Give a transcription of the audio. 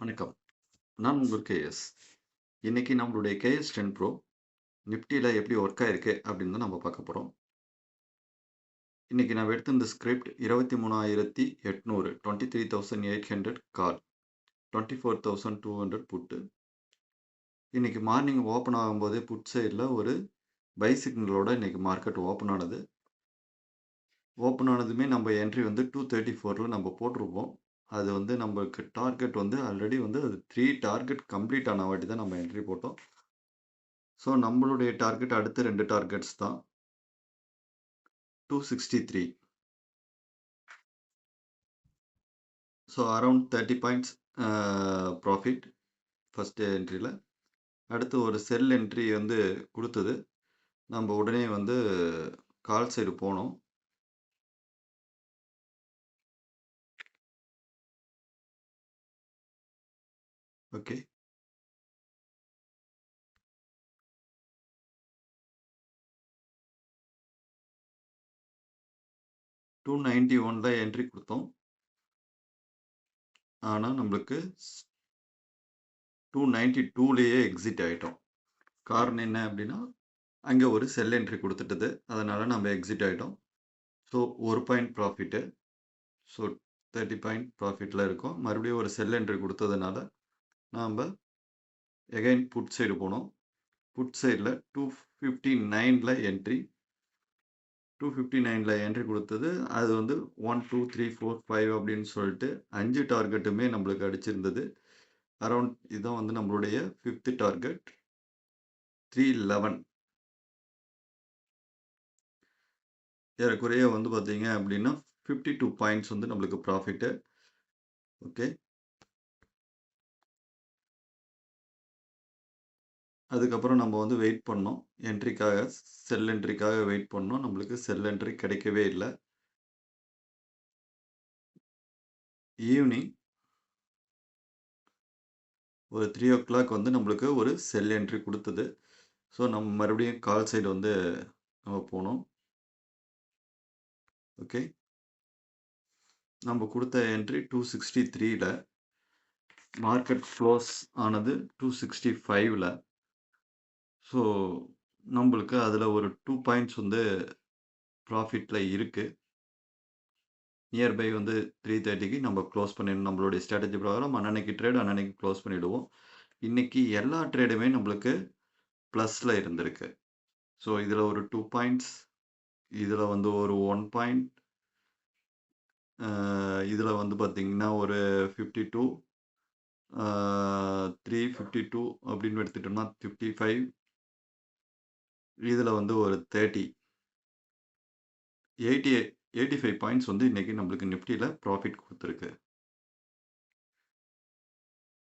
வணக்கம். நான் உங்கள் கேஎஸ். இன்னைக்கு நம்மளுடைய கேஎஸ் 10 ப்ரோ நிஃப்டில எப்படி ஒர்க் ஆயிருக்கு அப்படின்னு தான் நம்ம பார்க்க போறோம். இன்னைக்கு நான் எடுத்திருந்த ஸ்கிரிப்ட் 23,800 23,800 கால் 24,200 புட்டு. இன்னைக்கு மார்னிங் ஓப்பன் ஆகும்போதே புட் சைடில் ஒரு பை சிக்னலோட இன்னைக்கு மார்க்கெட் ஓப்பன் ஆனது. ஓப்பன் ஆனதுமே நம்ம என்ட்ரி வந்து 234ல் நம்ம போட்டிருப்போம். அது வந்து நமக்கு டார்கெட் வந்து ஆல்ரெடி வந்து அது 3 டார்கெட் கம்ப்ளீட் ஆன வாட்டி தான் நம்ம என்ட்ரி போட்டோம். ஸோ நம்மளுடைய டார்கெட் அடுத்த 2 டார்கெட்ஸ் தான். 263. So around 30 points profit first என்ட்ரியில். அடுத்து ஒரு செல் என்ட்ரி வந்து கொடுத்தது. நம்ம உடனே வந்து கால் சைடு போனோம். ஓகே. $291 என்ட்ரி கொடுத்தோம். ஆனால் நம்மளுக்கு 292லேயே எக்ஸிட் ஆகிட்டோம். காரணம் என்ன அப்படின்னா அங்கே ஒரு செல் என்ட்ரி கொடுத்துட்டது. அதனால் நம்ம எக்ஸிட் ஆகிட்டோம். So 1 point profit. So 30 point ப்ராஃபிட்டில் இருக்கும். மறுபடியும் ஒரு செல் என்ட்ரி கொடுத்ததுனால நாம் எகைன் புட் சைடு போனோம். புட் சைடில் 259ல் என்ட்ரி. 259ல் என்ட்ரி கொடுத்தது. அது வந்து 1 2 3 4 5 அப்படின்னு சொல்லிட்டு 5 டார்கெட்டுமே நம்மளுக்கு அடிச்சிருந்தது. அரவுண்ட் இதுதான் வந்து நம்மளுடைய 5th டார்கெட் 311. ஏறக்குறைய வந்து பார்த்தீங்க அப்படின்னா 52 பாயிண்ட்ஸ் வந்து நம்மளுக்கு ப்ராஃபிட்டு. ஓகே. அதுக்கப்புறம் நம்ம வந்து வெயிட் பண்ணோம் என்ட்ரிக்காக. செல் என்ட்ரிக்காக வெயிட் பண்ணோம். நம்மளுக்கு செல் என்ட்ரி கிடைக்கவே இல்லை. ஈவினிங் ஒரு 3:00 வந்து நம்மளுக்கு ஒரு செல் என்ட்ரி கொடுத்தது. ஸோ நம்ம மறுபடியும் கால் சைடு வந்து நம்ம போனோம். ஓகே. நம்ம கொடுத்த என்ட்ரி 263ல் மார்க்கெட் க்ளோஸ் ஆனது 265ல். ஸோ நம்மளுக்கு அதில் ஒரு 2 பாயிண்ட்ஸ் வந்து ப்ராஃபிட்டில் இருக்குது. நியர்பை வந்து 3:30க்கு நம்ம க்ளோஸ் பண்ணிடணும். நம்மளுடைய ஸ்ட்ராட்டஜி பிரகாரம் அன்னன்னைக்கு ட்ரேட் அன்னன்னைக்கு க்ளோஸ் பண்ணிவிடுவோம். இன்றைக்கி எல்லா ட்ரேடுமே நம்மளுக்கு ப்ளஸில் இருந்திருக்கு. ஸோ இதில் ஒரு 2 பாயிண்ட்ஸ், இதில் வந்து ஒரு 1 பாயிண்ட், இதில் வந்து பார்த்திங்கன்னா ஒரு 52, 352 அப்படின்னு எடுத்துட்டோம்னா 55, இதில் வந்து ஒரு 30, 85 பாயிண்ட்ஸ் வந்து இன்றைக்கி நம்மளுக்கு நிஃப்டியில் ப்ராஃபிட் கொடுத்துருக்கு.